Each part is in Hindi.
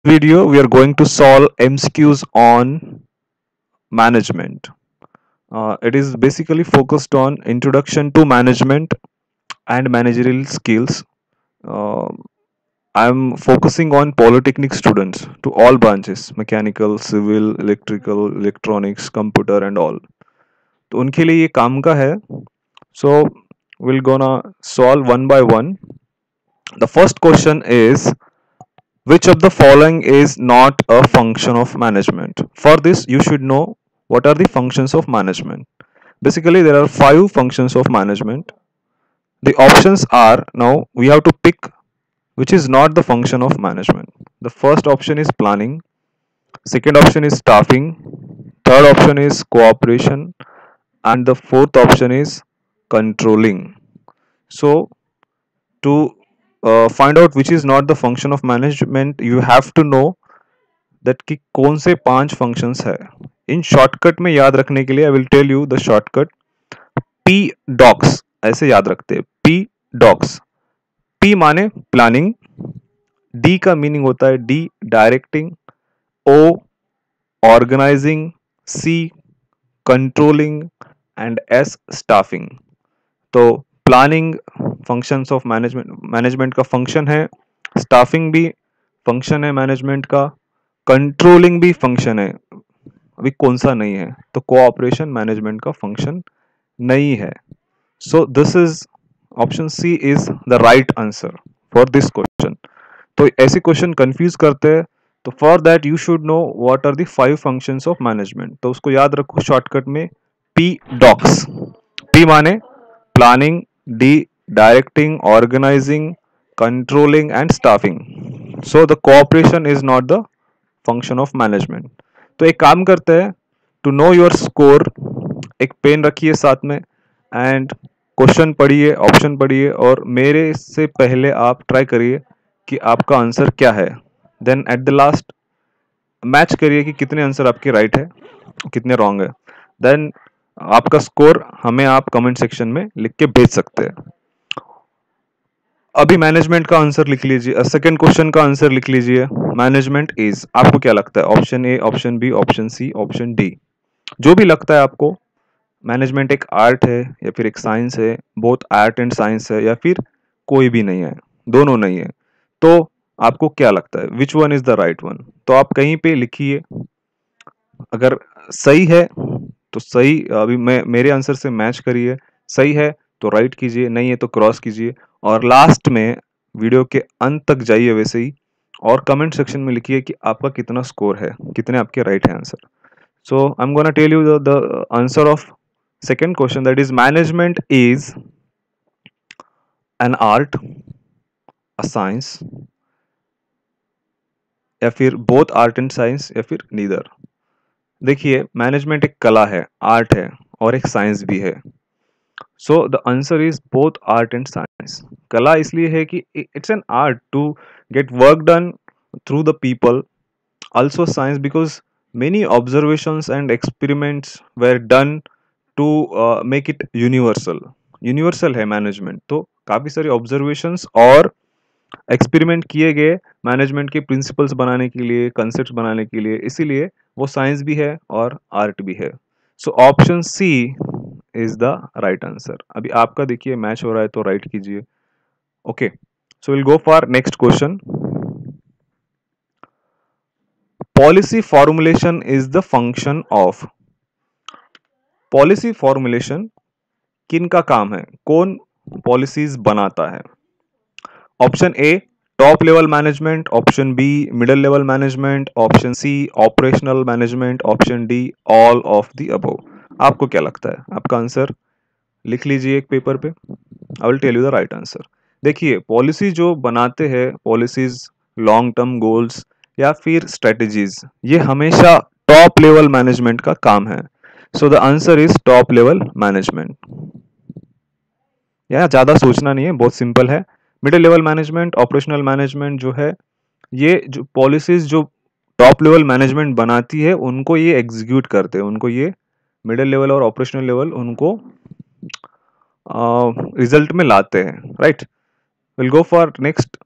Video we are going to solve MCQs on management. It is basically focused on introduction to management and managerial skills. Uh, I'm focusing on polytechnic students to all branches mechanical, civil, electrical, electronics, computer and all. तो उनके लिए ये काम का है. So we'll gonna solve one by one. The first question is, which of the following is not a function of management? For this, you should know what are the functions of management. Basically, there are five functions of management. The options are, now we have to pick which is not the function of management. The first option is planning, second option is staffing, third option is cooperation, and the fourth option is controlling. So, to find out which is not the function of management, you have to know that कि कौन से पांच फंक्शंस है. इन शॉर्टकट में याद रखने के लिए I will tell you the shortcut. P docs ऐसे याद रखते हैं. P docs. पी माने प्लानिंग, डी का मीनिंग होता है D directing, O organising, C controlling and S staffing. तो planning functions of management, management का फंक्शन है. स्टाफिंग भी फंक्शन है मैनेजमेंट का. कंट्रोलिंग भी फंक्शन है. अभी कौन सा नहीं है? तो कोऑपरेशन मैनेजमेंट का फंक्शन नहीं है. So this is option C is the right answer for this question. तो ऐसे क्वेश्चन कंफ्यूज करते हैं. तो for that you should know what are the five functions of management. तो उसको याद रखो शॉर्टकट में पी डॉक्स. पी माने planning, D directing, organising, controlling and staffing. So the cooperation is not the function of management. तो एक काम करते हैं, टू नो योर स्कोर एक पेन रखिए साथ में एंड क्वेश्चन पढ़िए, ऑप्शन पढ़िए और मेरे से पहले आप ट्राई करिए कि आपका आंसर क्या है. Then at the last match करिए कि कितने आंसर आपके राइट है, कितने रॉन्ग है. देन आपका स्कोर हमें आप कमेंट सेक्शन में लिख के भेज सकते हैं. अभी मैनेजमेंट का आंसर लिख लीजिए. सेकंड क्वेश्चन का आंसर लिख लीजिए. मैनेजमेंट इज, आपको क्या लगता है? Option A, option B, option C, option D, जो भी लगता है आपको. मैनेजमेंट एक आर्ट है या फिर एक साइंस है? बोथ आर्ट एंड साइंस है या फिर कोई भी नहीं है, दोनों नहीं है? तो आपको क्या लगता है विच one is the right one? तो आप कहीं पे लिखिए. अगर सही है तो सही, अभी मैं मेरे आंसर से मैच करिए. सही है तो राइट कीजिए, नहीं है तो क्रॉस कीजिए. और लास्ट में वीडियो के अंत तक जाइए वैसे ही और कमेंट सेक्शन में लिखिए कि आपका कितना स्कोर है, कितने आपके राइट है answer. So I am gonna tell you the answer of second question, that is management is an art, a science या फिर both art and science या फिर neither. देखिए मैनेजमेंट एक कला है, आर्ट है और एक साइंस भी है. So the answer is both art and science. कला इसलिए है कि it's an art to get work done through the people. Also science because many observations and experiments were done to make it universal. Universal है मैनेजमेंट. तो काफ़ी सारे ऑब्जर्वेशंस और एक्सपेरिमेंट किए गए मैनेजमेंट के प्रिंसिपल्स बनाने के लिए, कंसेप्ट बनाने के लिए, इसीलिए वो साइंस भी है और आर्ट भी है. So option C is the right answer. अभी आपका देखिए मैच हो रहा है तो राइट कीजिए. Okay, so will go for next question. Policy formulation is the function of. Policy formulation किन का काम है? कौन पॉलिसीज बनाता है? Option A top level management, option B middle level management, option C operational management, option D all of the above. आपको क्या लगता है? आपका आंसर लिख लीजिए एक पेपर पे. I will tell you the right answer. देखिए पॉलिसी जो बनाते हैं, पॉलिसीज, लॉन्ग टर्म गोल्स या फिर स्ट्रेटजीज, ये हमेशा टॉप लेवल मैनेजमेंट का काम है. So the answer is top level management. या ज़्यादा सोचना नहीं है, बहुत सिंपल है. Middle level management, operational management जो है, ये जो पॉलिसीज जो टॉप लेवल मैनेजमेंट बनाती है उनको ये एग्जीक्यूट करते हैं, उनको ये मिडिल लेवल और ऑपरेशनल लेवल उनको रिजल्ट में लाते हैं. Right, will go for next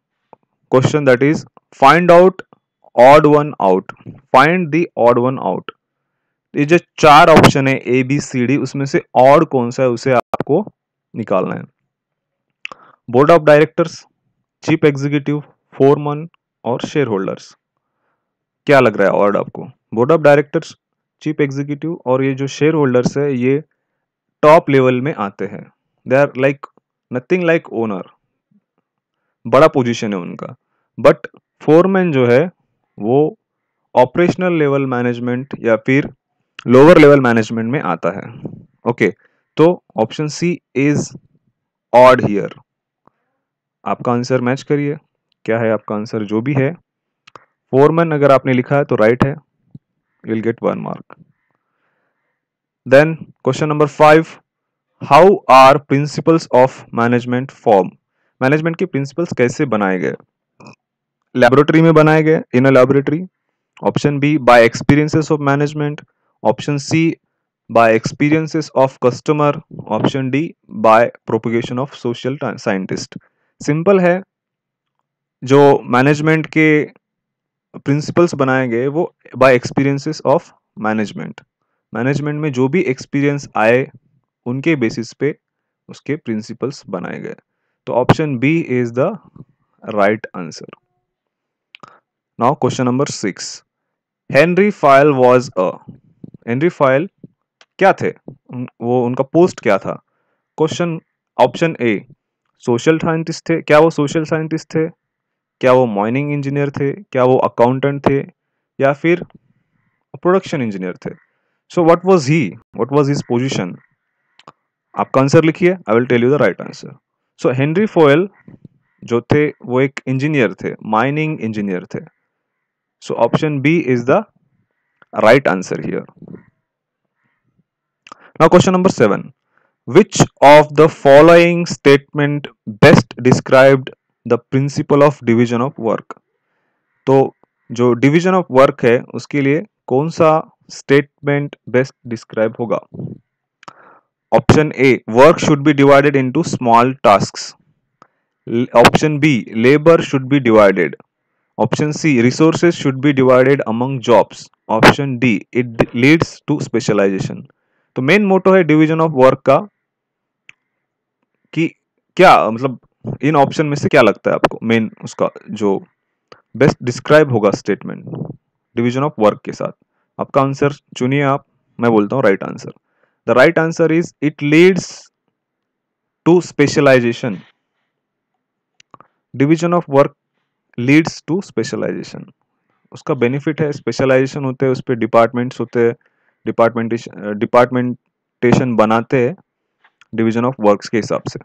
question, that is find out odd one out, find the odd one out. ये जो चार ऑप्शन है ए बी सी डी, उसमें से ऑड कौन सा है उसे आपको निकालना है। Board of directors, chief executive, foreman और शेयर होल्डर्स। क्या लग रहा है ऑड आपको? Board of directors, chief executive और ये जो शेयर होल्डर्स है ये टॉप लेवल में आते हैं। They are like nothing like owner, बड़ा पोजीशन है उनका। बट फोरमैन जो है वो ऑपरेशनल लेवल मैनेजमेंट या फिर लोअर लेवल मैनेजमेंट में आता है। ओके, तो option C is odd here. आपका आंसर मैच करिए, क्या है आपका आंसर? जो भी है, फोरमैन अगर आपने लिखा है तो राइट है, you will get 1 mark. Then question number 5, how are principles of management form? Management के प्रिंसिपल्स कैसे बनाए गए? लेबोरेटरी में बनाए गए, in a laboratory. Option B by experiences of management. Option C by experiences of customer. Option D by propagation of social scientist. Simple है, जो मैनेजमेंट के प्रिंसिपल्स बनाए गए वो by experiences of management. Management में जो भी एक्सपीरियंस आए उनके बेसिस पे उसके प्रिंसिपल्स बनाए गए। तो option B is the right answer. Now question number 6, Henry Fayol was a. Henry Fayol क्या थे? वो उनका पोस्ट क्या था? Question, option A social scientist थे। क्या वो सोशल साइंटिस्ट थे? क्या वो माइनिंग इंजीनियर थे? क्या वो अकाउंटेंट थे? या फिर प्रोडक्शन इंजीनियर थे? So what was his position? आपका आंसर लिखिए, I will tell you the right answer. So Henry Fayol जो थे वो एक इंजीनियर थे, माइनिंग इंजीनियर थे। So option B is the right answer here. Now question number 7, which of the following statement best described the principle of division of work? तो जो डिवीजन ऑफ वर्क है उसके लिए कौन सा स्टेटमेंट बेस्ट डिस्क्राइब होगा? Option A work should be divided into small tasks. Option B labour should be divided. Option C resources should be divided among jobs. Option D it leads to specialisation. तो मेन मोटो है डिवीजन ऑफ वर्क का कि क्या मतलब इन ऑप्शन में से क्या लगता है आपको मेन उसका जो बेस्ट डिस्क्राइब होगा स्टेटमेंट डिवीजन ऑफ वर्क के साथ? आपका आंसर चुनिए आप, मैं बोलता हूँ right answer. The right answer is it leads to specialisation. Division of work leads to specialisation. उसका बेनिफिट है, स्पेशलाइजेशन होते हैं, उस पर डिपार्टमेंट्स होते हैं, डिपार्टमेंटेशन बनाते हैं डिवीजन ऑफ वर्क्स के हिसाब से।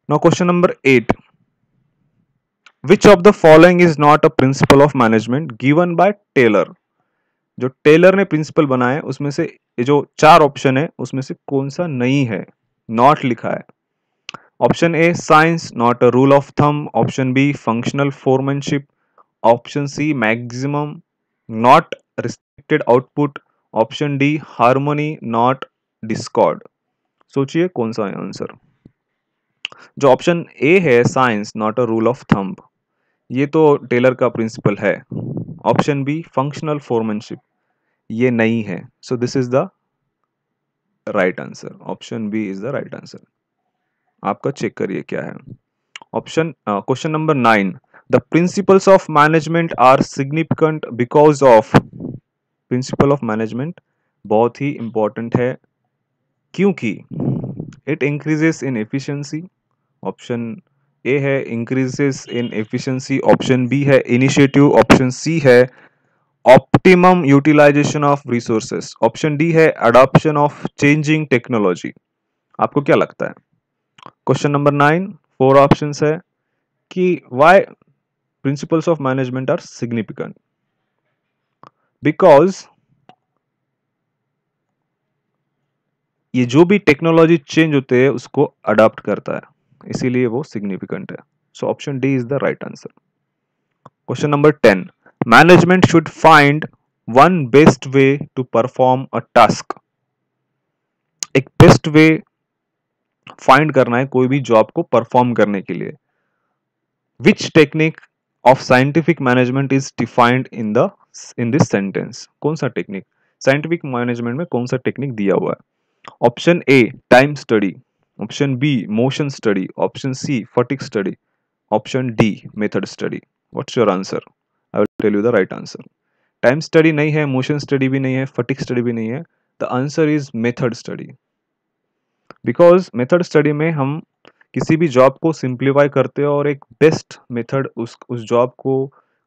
Now question number 8, which of the following is not a principle of management given by Taylor? जो टेलर ने प्रिंसिपल बनाए उसमें से ये जो चार ऑप्शन है उसमें से कौन सा नहीं है, नॉट लिखा है? Option A science not a rule of thumb. Option B functional foremanship. Option C maximum not restricted output. Option D harmony not discord. सोचिए कौन सा है आंसर? जो ऑप्शन ए है science not a rule of thumb, ये तो टेलर का प्रिंसिपल है। ऑप्शन बी फंक्शनल फोरमैनशिप, ये नहीं है। So this is the right answer. Option B is the right answer. आपका चेक करिए क्या है option. Question number 9, the principles of management are significant because of. Principle of management बहुत ही इंपॉर्टेंट है क्योंकि it increases in efficiency. Option A है increases in efficiency. Option B है इनिशिएटिव। ऑप्शन सी है optimum utilisation of resources. Option D है अडॉप्शन ऑफ चेंजिंग टेक्नोलॉजी। आपको क्या लगता है? क्वेश्चन नंबर 9, 4 ऑप्शंस है कि why principles of management are significant. Because ये जो भी टेक्नोलॉजी चेंज होते हैं उसको अडॉप्ट करता है, इसीलिए वो सिग्निफिकेंट है। So option D is the right answer. Question number 10, management should find one best way to perform a task. एक बेस्ट वे फाइंड करना है कोई भी जॉब को परफॉर्म करने के लिए। Which technique of scientific management is defined in this sentence. कौन सा टेक्निक साइंटिफिक मैनेजमेंट में कौन सा टेक्निक दिया हुआ है? Option A time study, option B motion study, option C fatigue study, option D method study. What's your answer? I will tell you the right answer. Time study नहीं है, मोशन स्टडी भी नहीं है, फटिक स्टडी भी नहीं है। The answer is method study. Because method study में हम किसी भी जॉब को सिंप्लीफाई करते हैं और एक बेस्ट मेथड उस जॉब को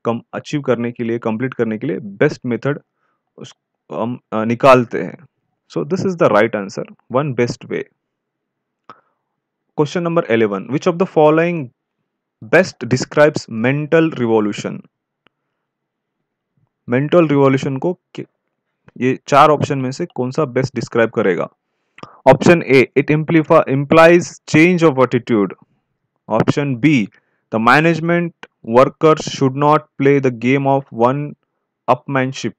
कम अचीव करने के लिए, कंप्लीट करने के लिए बेस्ट मेथड उस हम निकालते हैं। सो this is the right answer, one best way. Question number 11, which of the following best describes mental revolution? Mental revolution को ये चार ऑप्शन में से कौन सा बेस्ट डिस्क्राइब करेगा? Option A it implies change of attitude, option B the management workers should not play the game of one upmanship,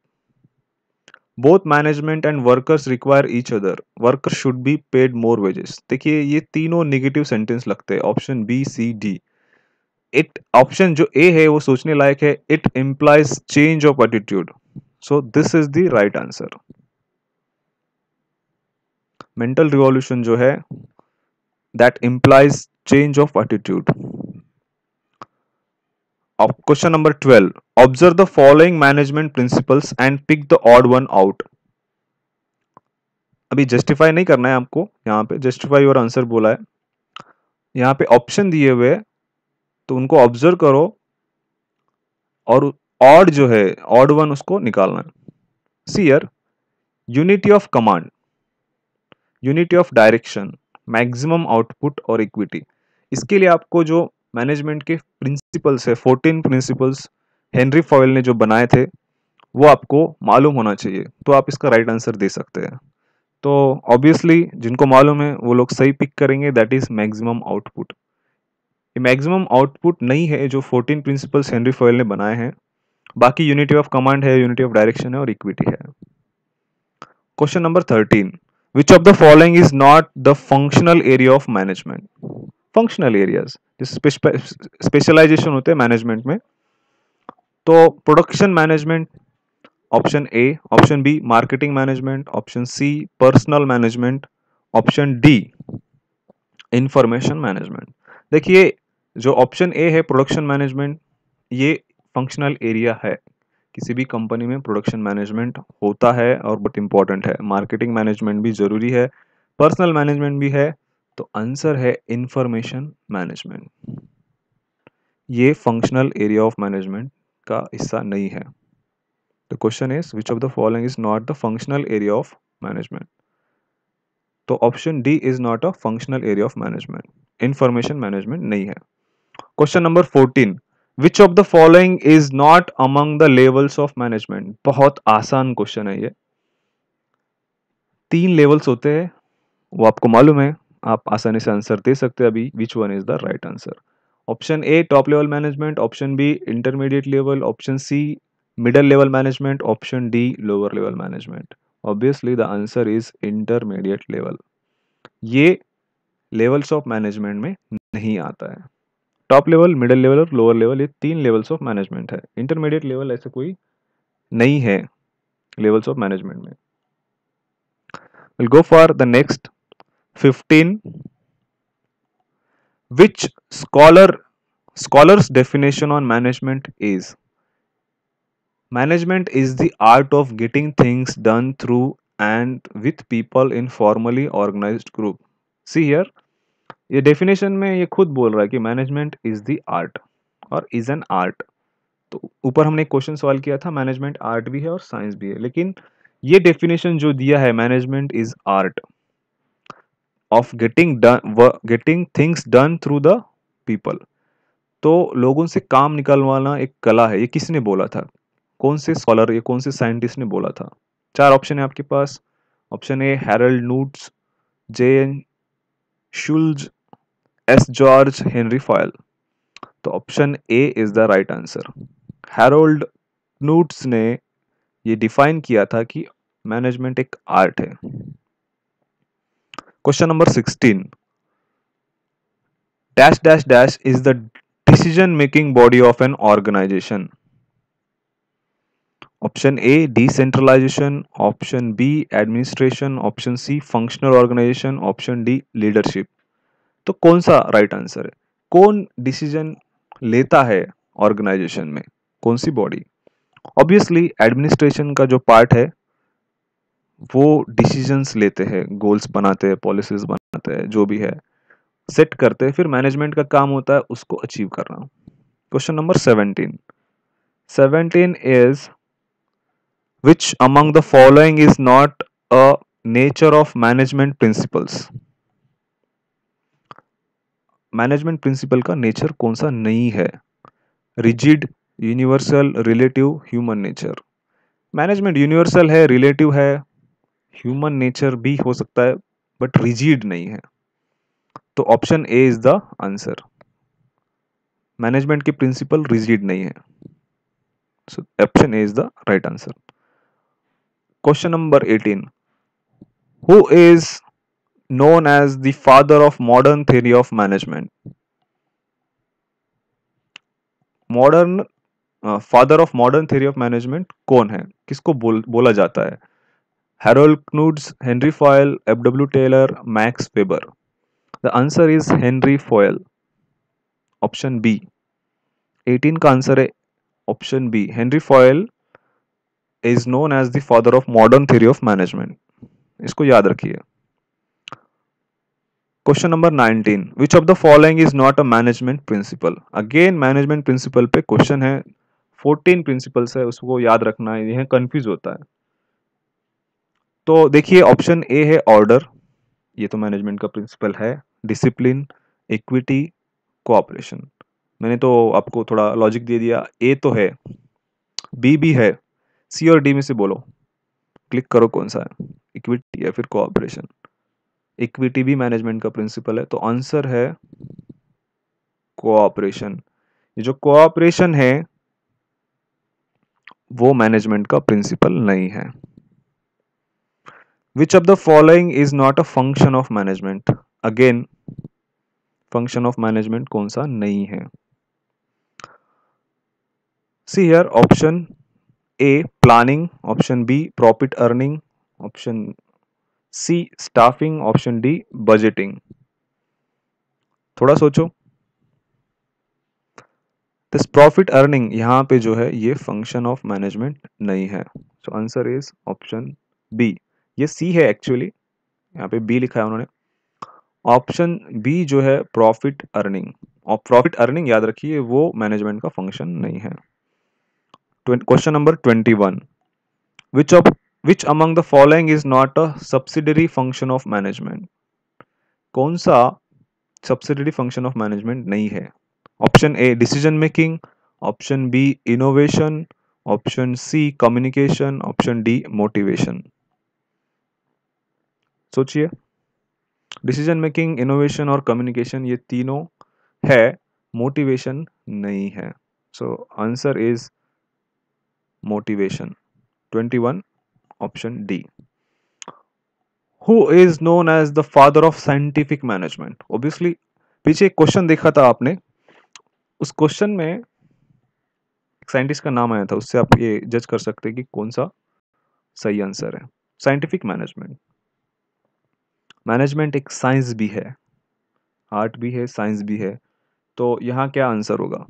both management and workers require each other, workers should be paid more wages। देखिए ये तीनों नेगेटिव सेंटेंस लगते हैं, option B C D. It option जो ए है वो सोचने लायक है, it implies change of attitude, so this is the right answer। Mental revolution जो है that implies change of attitude। Question number 12, observe the following management principles and pick the odd one out। अभी जस्टिफाई नहीं करना है आपको, यहाँ पे जस्टिफाई योर आंसर बोला है, यहाँ पे ऑप्शन दिए हुए तो उनको ऑब्जर्व करो और ऑड जो है ऑड वन उसको निकालना है। See here, unity of command, unity of direction, maximum output और इक्विटी। इसके लिए आपको जो मैनेजमेंट के प्रिंसिपल्स है, 14 प्रिंसिपल्स हेनरी फॉयल ने जो बनाए थे वो आपको मालूम होना चाहिए, तो आप इसका राइट आंसर दे सकते हैं। तो ऑब्वियसली जिनको मालूम है वो लोग सही पिक करेंगे, दैट इज मैक्सिमम आउटपुट। ये मैक्सिमम आउटपुट नहीं है जो 14 प्रिंसिपल्स हेनरी फॉयल ने बनाए हैं, बाकी यूनिटी ऑफ कमांड है, यूनिटी ऑफ डायरेक्शन है और इक्विटी है। Question number 13, which of the following is not the functional area of management? Functional areas specialisation होते हैं मैनेजमेंट में, तो production management option A, option B marketing management, option C personal management, option D information management. देखिए जो ऑप्शन ए है प्रोडक्शन मैनेजमेंट, ये फंक्शनल एरिया है, किसी भी कंपनी में प्रोडक्शन मैनेजमेंट होता है और बहुत इंपॉर्टेंट है। मार्केटिंग मैनेजमेंट भी जरूरी है, पर्सनल मैनेजमेंट भी है, तो आंसर है इंफॉर्मेशन मैनेजमेंट। ये फंक्शनल एरिया ऑफ मैनेजमेंट का हिस्सा नहीं है। The question is which of the following is not the functional area of management? तो option D is not a functional area of management, information management नहीं है। Question number 14, which of the following is not among the levels of management? बहुत आसान क्वेश्चन है ये। 3 लेवल्स होते हैं, वो आपको मालूम है, आप आसानी से आंसर दे सकते हैं अभी। Which one is the right answer? Option A top level management, option B intermediate level, option C middle level management, option D lower level management। obviously the answer is intermediate level। ये levels of management में नहीं आता है। टॉप लेवल, मिडिल लेवल और लोअर लेवल, ये 3 लेवल्स ऑफ मैनेजमेंट है। इंटरमीडिएट लेवल ऐसे कोई नहीं है लेवल्स ऑफ मैनेजमेंट में। we'll go for the next 15, which scholar's definition on management is? Management is the art of getting things done through and with people in formally organized group। See here, ये डेफिनेशन में ये खुद बोल रहा है कि मैनेजमेंट इज द आर्ट और इज एन आर्ट। तो ऊपर हमने एक क्वेश्चन सवाल किया था, मैनेजमेंट आर्ट भी है और साइंस भी है, लेकिन ये डेफिनेशन जो दिया है management is art of getting things done through the people, तो लोगों से काम निकलवाना एक कला है। ये किसने बोला था? कौन से स्कॉलर, ये कौन से साइंटिस्ट ने बोला था? 4 ऑप्शन है आपके पास। Option A Harold Koontz, J N Schulz, S George, Henry Fayol. तो option A is the right answer. Harold Koontz ने ये डिफाइन किया था कि मैनेजमेंट एक आर्ट है। Question number 16, dash dash dash is the decision making body of an organization? Option A decentralization, option B administration, option C functional organization, option D leadership. तो कौन सा राइट आंसर है? कौन डिसीजन लेता है ऑर्गेनाइजेशन में? कौन सी बॉडी? ऑब्वियसली एडमिनिस्ट्रेशन का जो पार्ट है वो डिसीजंस लेते हैं, गोल्स बनाते हैं, पॉलिसीज बनाते हैं, जो भी है सेट करते हैं, फिर मैनेजमेंट का काम होता है उसको अचीव करना। Question number 17। 17 is which among the following is not a nature of management principles? Management principle का नेचर कौन सा नहीं है? Rigid, universal, relative, human nature. Management universal है, रिलेटिव है, ह्यूमन नेचर भी हो सकता है, बट रिजिड नहीं है। तो option A is the answer. Management की प्रिंसिपल रिजिड नहीं है, so option A is the right answer. Question number 18। Who is known as the father of modern theory of management? Modern father of modern theory of management कौन है? किसको बोला जाता है? Harold Koontz, Henry Fayol, F W. Taylor, Max Weber. The answer is Henry Fayol, option B. 18 का आंसर है option B. Henry Fayol is known as the father of modern theory of management, इसको याद रखिए। Question number 19। Which of the following is not a management principle? Again management principle पे क्वेश्चन है। 14 प्रिंसिपल्स है, उसको याद रखना है, यह कंफ्यूज होता है। तो देखिए ऑप्शन ए है ऑर्डर, ये तो मैनेजमेंट का प्रिंसिपल है। Discipline, equity, cooperation. मैंने तो आपको थोड़ा लॉजिक दे दिया। ए तो है, बी भी है, सी और डी में से बोलो, क्लिक करो कौन सा है, इक्विटी या फिर कोऑपरेशन। इक्विटी भी मैनेजमेंट का प्रिंसिपल है, तो आंसर है कोऑपरेशन। ये जो कोऑपरेशन है वो मैनेजमेंट का प्रिंसिपल नहीं है। Which of the following is not a function of management? Again function of management कौन सा नहीं है? See here, option A planning, option B profit earning, option C staffing, option D budgeting. थोड़ा सोचो। दिस प्रॉफिट अर्निंग यहाँ पे जो है ये फंक्शन ऑफ मैनेजमेंट नहीं है, so answer is option B. ये सी है एक्चुअली, यहाँ पे बी लिखा है उन्होंने। ऑप्शन बी जो है प्रॉफिट अर्निंग, और प्रॉफिट अर्निंग याद रखिए वो मैनेजमेंट का फंक्शन नहीं है। Question number 21। Which of which among the following is not a subsidiary function of management? कौन सा सब्सिडरी फंक्शन ऑफ मैनेजमेंट नहीं है? Option A decision making, option B innovation, option C communication, option D motivation. सोचिए। डिसीजन मेकिंग, इनोवेशन और कम्युनिकेशन ये तीनों है, मोटिवेशन नहीं है, so answer is motivation. 21 option D. Who is known as the father of scientific management? Obviously पीछे एक क्वेश्चन देखा था आपने, उस क्वेश्चन में एक साइंटिस्ट का नाम आया था, उससे आप ये जज कर सकते हैं कि कौन सा सही आंसर है। साइंटिफिक मैनेजमेंट, मैनेजमेंट एक साइंस भी है, आर्ट भी है, साइंस भी है, तो यहाँ क्या आंसर होगा?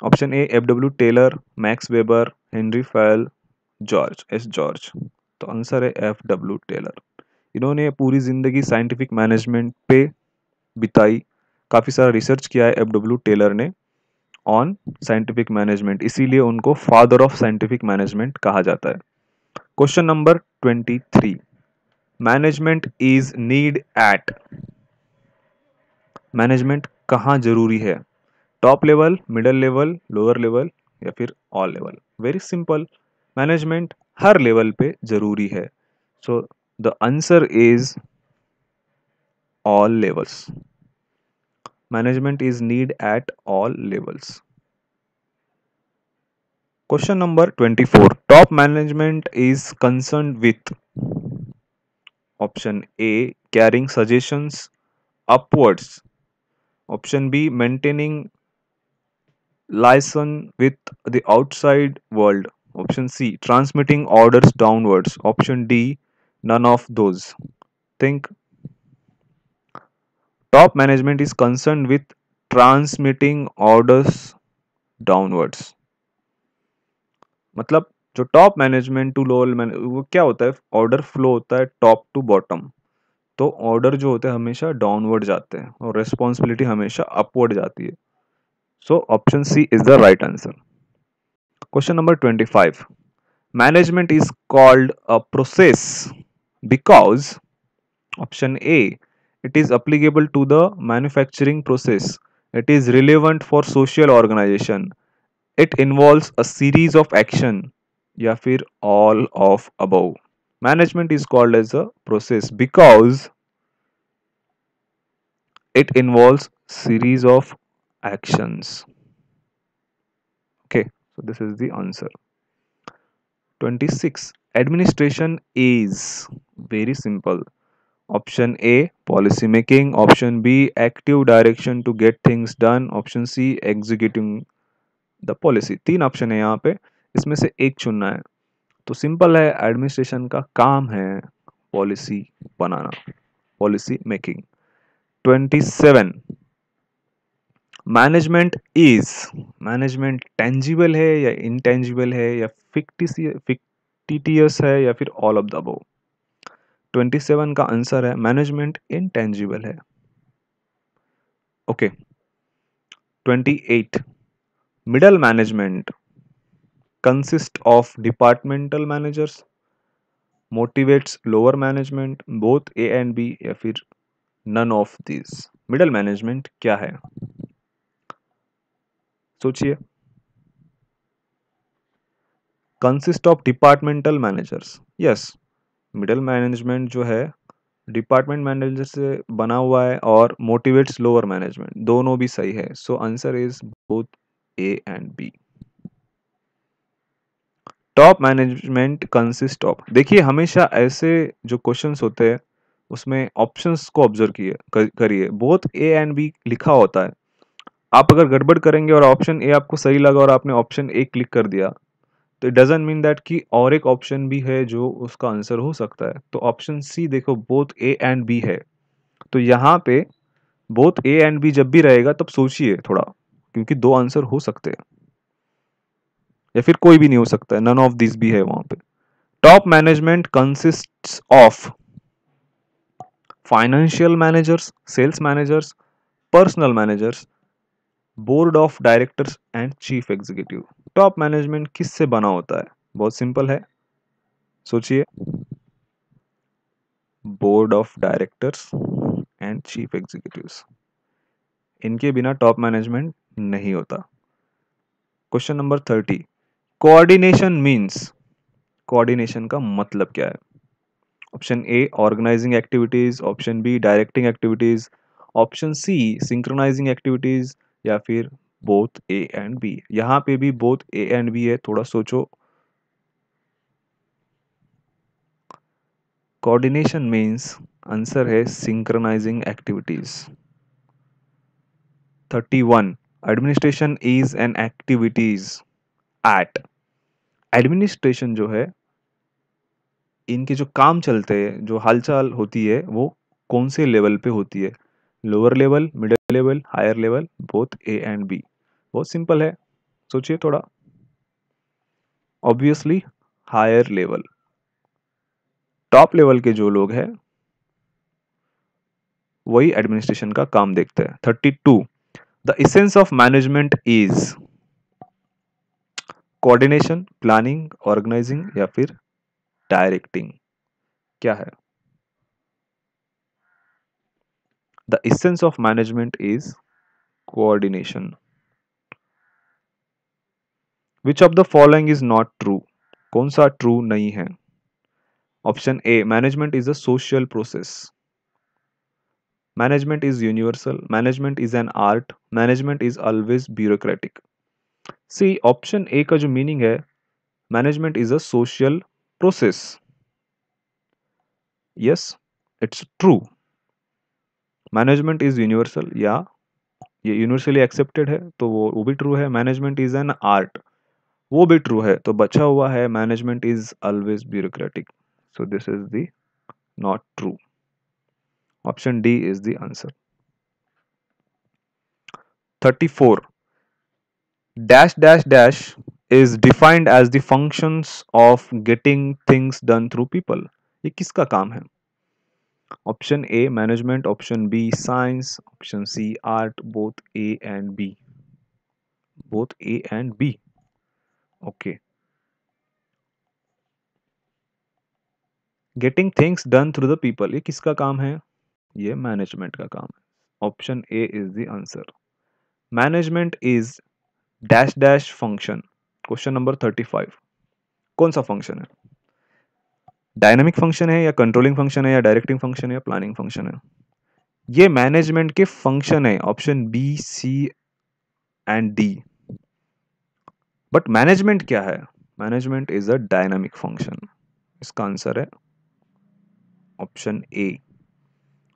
Option A F W. Taylor, Max Weber, Henry Fayol, George S George. तो आंसर है एफ.डब्ल्यू. टेलर। इन्होंने पूरी जिंदगी साइंटिफिक मैनेजमेंट पे बिताई, काफ़ी सारा रिसर्च किया है एफ.डब्ल्यू. टेलर ने ऑन साइंटिफिक मैनेजमेंट, इसीलिए उनको फादर ऑफ साइंटिफिक मैनेजमेंट कहा जाता है। Question number 23। Management is need at? Management कहाँ जरूरी है? Top level, middle level, lower level या फिर all level? Very simple, management हर लेवल पे जरूरी है, so the answer is all levels. Management is need at all levels. Question number 24। Top management is concern with? Option A carrying suggestions upwards, option be maintaining liaison with the outside world. Option C, transmitting orders downwards. Option D, none of those. Think. Top management is concerned with transmitting orders downwards. मतलब जो टॉप मैनेजमेंट टू लोअर मैने वो क्या होता है, ऑर्डर फ्लो होता है टॉप टू बॉटम। तो ऑर्डर जो होते हैं हमेशा डाउनवर्ड जाते हैं और रिस्पॉन्सिबिलिटी हमेशा अपवर्ड जाती है। So option C is the right answer. Question number 25, management is called a process because option A, it is applicable to the manufacturing process, it is relevant for social organization, it involves a series of action, या फिर all of above। management is called as a process because it involves series of actions। Okay, so this is the answer। 26, administration is very simple। Option A, policy making. Option B, active direction to get things done. Option C, executing the policy। तीन ऑप्शन है यहाँ पे, इसमें से एक चुनना है। तो सिंपल है, एडमिनिस्ट्रेशन का काम है policy banana, policy making. 27, management is, management tangible है या इनटेंजिबल है या फिक्टिटियस है या फिर ऑल ऑफ द अबव। 27 का आंसर है मैनेजमेंट इनटेंजिबल है। Okay. 28, middle management consists of departmental managers, motivates lower management, both A and B या फिर none of these। middle management क्या है, सोचिए। consist of departmental managers, yes, middle management जो है डिपार्टमेंट मैनेजर से बना हुआ है और मोटिवेट्स लोअर मैनेजमेंट, दोनों भी सही है। So answer is both A and B. Top management consist of, देखिए हमेशा ऐसे जो क्वेश्चंस होते हैं उसमें ऑप्शंस को ऑब्जर्व करिए, बोथ ए एंड बी लिखा होता है। आप अगर गड़बड़ करेंगे और ऑप्शन ए आपको सही लगा और आपने ऑप्शन ए क्लिक कर दिया, तो इट डजंट मीन दैट कि और एक ऑप्शन भी है जो उसका आंसर हो सकता है। तो ऑप्शन सी देखो, बोथ ए एंड बी है। तो यहाँ पे बोथ ए एंड बी जब भी रहेगा तब सोचिए थोड़ा, क्योंकि दो आंसर हो सकते हैं या फिर कोई भी नहीं हो सकता है, नन ऑफ दिस भी है वहां पे। Top management consists of financial managers, sales managers, personal managers, board of directors and chief executive. Top management किससे बना होता है, बहुत सिंपल है, सोचिए। Board of directors and chief executives, इनके बिना टॉप मैनेजमेंट नहीं होता। Question number 30, coordination means, coordination का मतलब क्या है। Option A, organising activities. Option B, directing activities. Option C, synchronising activities. या फिर बोथ ए एंड बी। यहाँ पे भी बोथ ए एंड बी है, थोड़ा सोचो। कोऑर्डिनेशन मीन्स आंसर है synchronising activities. 31, administration is an activities eight, administration जो है, इनके जो काम चलते हैं, जो हालचाल होती है, वो कौन से लेवल पे होती है, lower level, middle level, higher level, both A and B. बहुत सिंपल है, सोचिए थोड़ा। Obviously higher level, top level के जो लोग हैं वही एडमिनिस्ट्रेशन का काम देखते हैं। 32, the essence of management is coordination, planning, organizing या फिर डायरेक्टिंग, क्या है। The essence of management is coordination. Which of the following is not true, कौन सा ट्रू नहीं है। Option A, management is a social process. Management is universal. Management is an art. Management is always bureaucratic. C, option A का जो मीनिंग है, management is a social process, yes, it's true. Management is universal, या ये यूनिवर्सली एक्सेप्टेड है तो वो भी ट्रू है। मैनेजमेंट इज एन आर्ट, वो भी ट्रू है। तो बचा हुआ है management is always bureaucratic, so this is the not true. Option D is the answer. 34 dash dash dash is defined as the functions of getting things done through people। ये किसका काम है? Option A management, option B science, option C art, both A and B. Both A and B, okay. Getting things done through the people, ये किसका काम है? ये मैनेजमेंट का काम है। Option A is the answer. Management is dash dash function. Question number 35, कौन सा फंक्शन है? डायनामिक फंक्शन है या कंट्रोलिंग फंक्शन है या डायरेक्टिंग फंक्शन है या प्लानिंग फंक्शन है? ये मैनेजमेंट के फंक्शन है, option B C and D. But management क्या है? Management is a dynamic function. इसका आंसर है option A.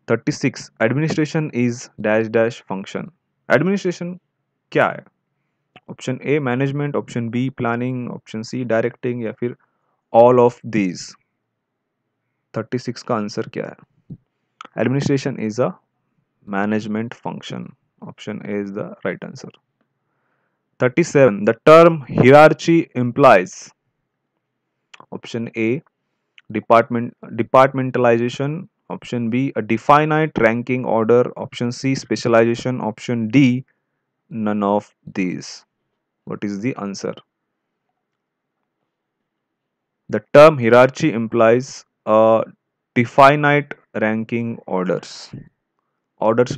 36 administration is dash dash function. Administration क्या है? Option A management, option B planning, option C directing या फिर ऑल ऑफ दीज। 36 का आंसर क्या है? Administration is a management function, option A is the right answer। 37 the term hierarchy implies, option A departmentalization, option B a definite ranking order, option C specialization, option D none of these। What is the answer? The term hierarchy implies a definite ranking orders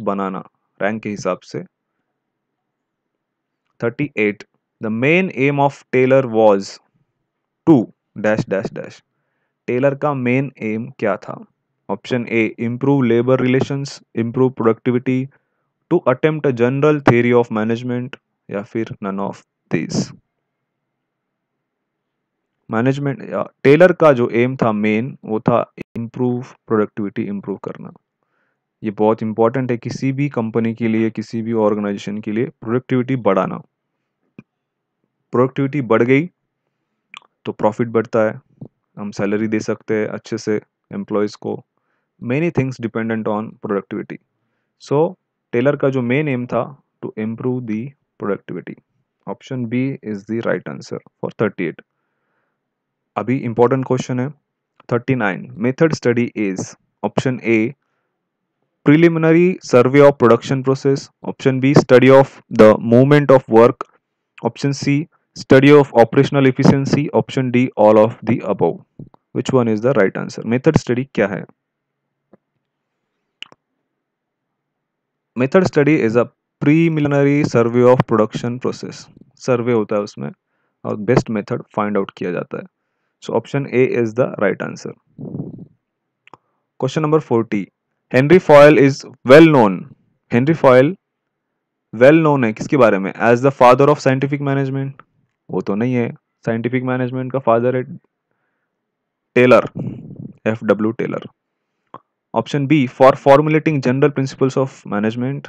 banana rank के हिसाब से। 38 the main aim of Taylor was to dash dash dash। Taylor का मेन एम क्या था? Option A improve labor relations, improve productivity, to attempt a general theory of management या फिर none of these। मैनेजमेंट या टेलर का जो एम था मेन, वो था इम्प्रूव प्रोडक्टिविटी, इम्प्रूव करना। ये बहुत इंपॉर्टेंट है किसी भी कंपनी के लिए, किसी भी ऑर्गेनाइजेशन के लिए, प्रोडक्टिविटी बढ़ाना। प्रोडक्टिविटी बढ़ गई तो प्रॉफिट बढ़ता है, हम सैलरी दे सकते हैं अच्छे से एम्प्लॉयज़ को। Many things dependent on productivity. So Taylor का जो मेन एम था to improve the productivity. Option B is the right answer for 38। अभी इंपॉर्टेंट क्वेश्चन है 39 method study is, option A preliminary survey of production process, option B study of the movement of work, option C study of operational efficiency, option D all of the above। which one is the right answer? Method study क्या है? Method study is a preliminary survey of production process. Survey होता है उसमें और बेस्ट मेथड फाइंड आउट किया जाता है। So option A is the right answer. Question number 40 Henry Fayol is well known. Henry Fayol well known है किसके बारे में? As the father of scientific management. वो तो नहीं है, साइंटिफिक मैनेजमेंट का फादर है Taylor, FW Taylor. Option B for formulating general principles of management,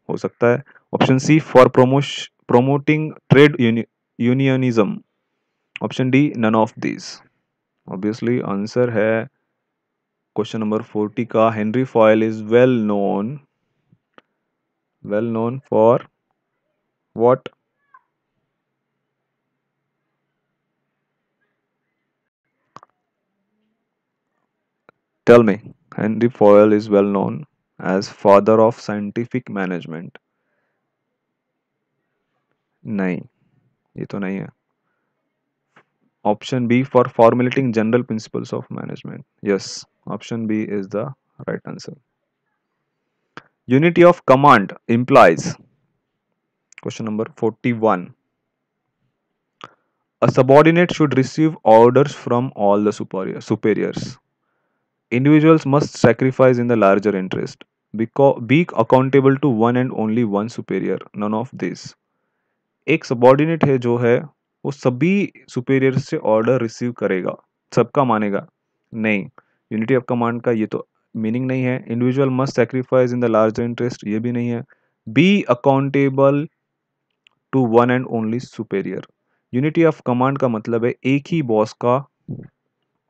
हो सकता है। Option C for promoting trade unionism, option D none of this. Obviously answer है क्वेश्चन नंबर 40 का, Henry Fayol is well known for what? Tell me. Henry Fayol is well known as father of scientific management. नहीं, ये तो नहीं है। Option B for formulating general principles of management, yes, option B is the right answer. Unity of command implies, question number 41 a subordinate should receive orders from all the superiors। individuals must sacrifice in the larger interest, be accountable to one and only one superior, none of this। एक सबॉर्डिनेट है जो है वो सभी सुपेरियर से ऑर्डर रिसीव करेगा, सबका मानेगा नहीं। यूनिटी ऑफ कमांड का ये तो मीनिंग नहीं है। Individual must sacrifice in the larger interest, ये भी नहीं है। B accountable to one and only superior. Unity of command का मतलब है एक ही बॉस का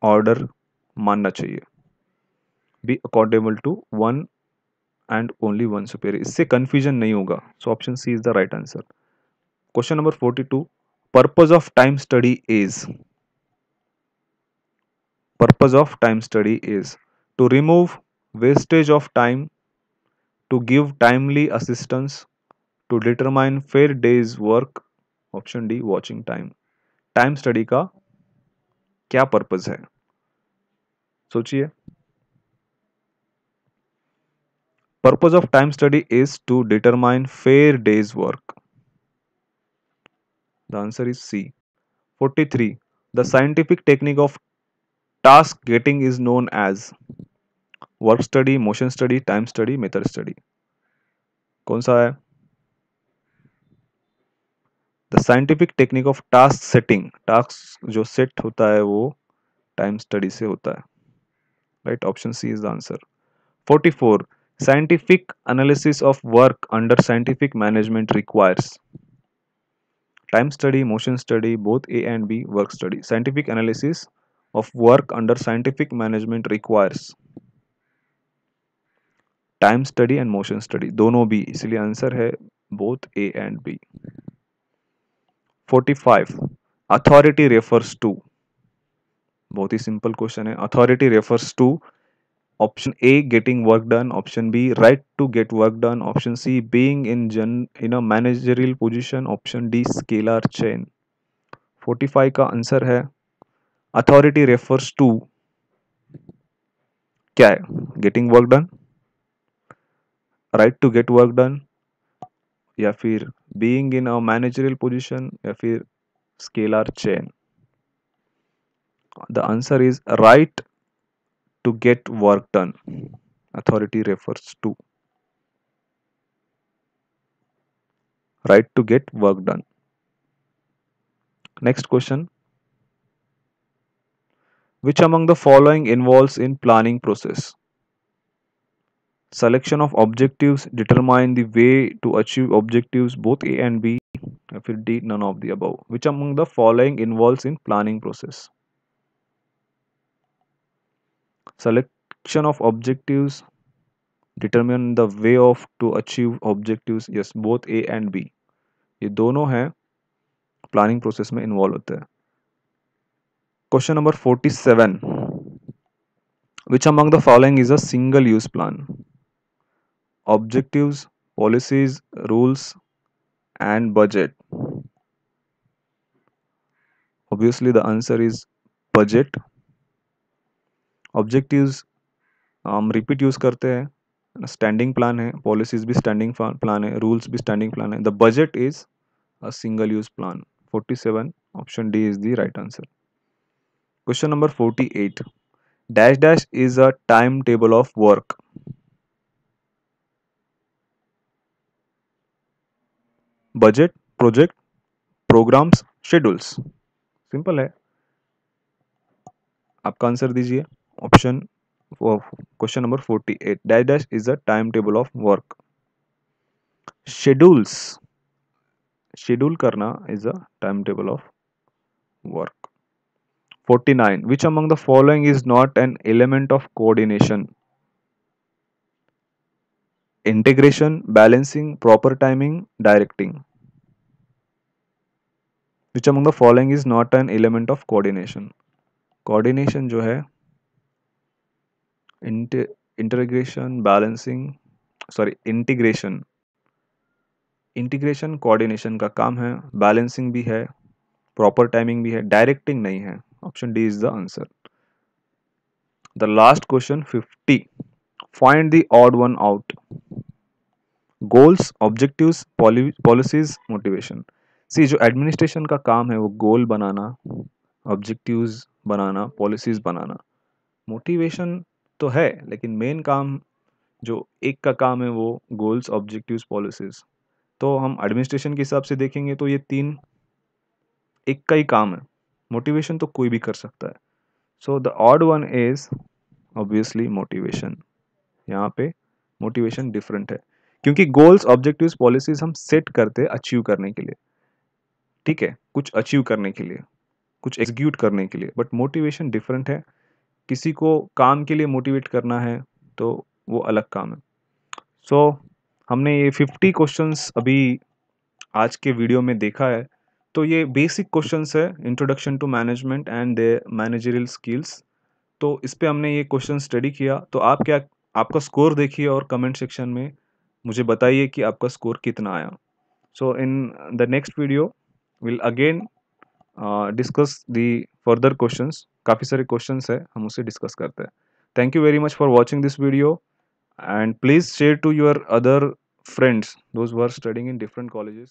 ऑर्डर मानना चाहिए। B accountable to one and only one superior, इससे कंफ्यूजन नहीं होगा। So option C is the right answer. Question number 42, purpose of time study is, purpose of time study is to remove wastage of time, to give timely assistance, to determine fair day's work, option D watching time. Time study का क्या पर्पज है, सोचिए। Purpose of time study is to determine fair day's work, the answer is C. 43, the scientific technique of task getting is known as, work study, motion study, time study, method study, कौन सा है? The scientific technique of task setting, task जो सेट होता है वो टाइम स्टडी से होता है, right, option C is the answer. 44, scientific analysis of work under scientific management requires time study, motion study, both A and B, work study। Scientific analysis of work under scientific management requires time study and motion study, दोनों भी, इसलिए आंसर है both A and B। 45, authority refers to, बहुत ही सिंपल क्वेश्चन है। authority refers to option A getting work done, option B right to get work done, option C being in a managerial position, option D scalar chain. 45 का आंसर है अथॉरिटी रेफर्स टू, क्या है? Getting work done, right to get work done, या फिर being in a managerial position, या फिर scalar chain. The answer is right to get work done, authority refers to right to get work done। Next question, which among the following involves in planning process? Selection of objectives determine the way to achieve objectives, both A and B, or D, none of the above। Which among the following involves in planning process? Selection of objectives determine the way of to achieve objectives, yes, both A and B, ये दोनों हैं प्लानिंग प्रोसेस में इन्वॉल्व होते हैं। Question number 47, which among the following is a single use plan? Objectives, policies, rules and budget। Obviously the answer is budget। Objectives हम रिपीट यूज करते हैं, स्टैंडिंग प्लान है, पॉलिसीज भी स्टैंडिंग प्लान है, रूल्स भी स्टैंडिंग प्लान है। The budget is a single use plan. 47, option D is the right answer. Question number 48, dash dash is a time table of work. Budget, project, programmes, schedules, simple है, आपका आंसर दीजिए। Option question number 48, dash dash is a time table of work. Schedules, schedule करना is a time table of work. 49, which among the following is not an element of coordination? Integration, balancing, proper timing, directing। Which among the following is not an element of coordination? Coordination जो है integration, balancing, sorry integration, integration coordination का काम है, बैलेंसिंग भी है, प्रॉपर टाइमिंग भी है, डायरेक्टिंग नहीं है। Option D is the answer. The last question 50, find the odd one out. Goals, objectives, policies, motivation. See जो एडमिनिस्ट्रेशन का काम है वो गोल बनाना, ऑब्जेक्टिव्स बनाना, पॉलिसीज बनाना। मोटिवेशन तो है लेकिन मेन काम जो एक का काम है वो गोल्स, ऑब्जेक्टिव्स, पॉलिसीज। तो हम एडमिनिस्ट्रेशन के हिसाब से देखेंगे तो ये तीन एक का ही काम है, मोटिवेशन तो कोई भी कर सकता है। So the odd one is obviously motivation. यहाँ पे मोटिवेशन डिफरेंट है क्योंकि गोल्स ऑब्जेक्टिव्स पॉलिसीज हम सेट करते हैं अचीव करने के लिए, ठीक है, कुछ अचीव करने के लिए, कुछ एग्जीक्यूट करने के लिए, बट मोटिवेशन डिफरेंट है। किसी को काम के लिए मोटिवेट करना है तो वो अलग काम है। सो हमने ये 50 क्वेश्चंस अभी आज के वीडियो में देखा है। तो ये बेसिक क्वेश्चंस है, introduction to management and the managerial skills. तो इस पे हमने ये क्वेश्चन स्टडी किया। तो आप क्या, आपका स्कोर देखिए और कमेंट सेक्शन में मुझे बताइए कि आपका स्कोर कितना आया। So in the next video will again discuss the further questions. काफ़ी सारे क्वेश्चंस है, हम उसे डिस्कस करते हैं। Thank you very much for watching this video and please share to your other friends those who are studying in different colleges.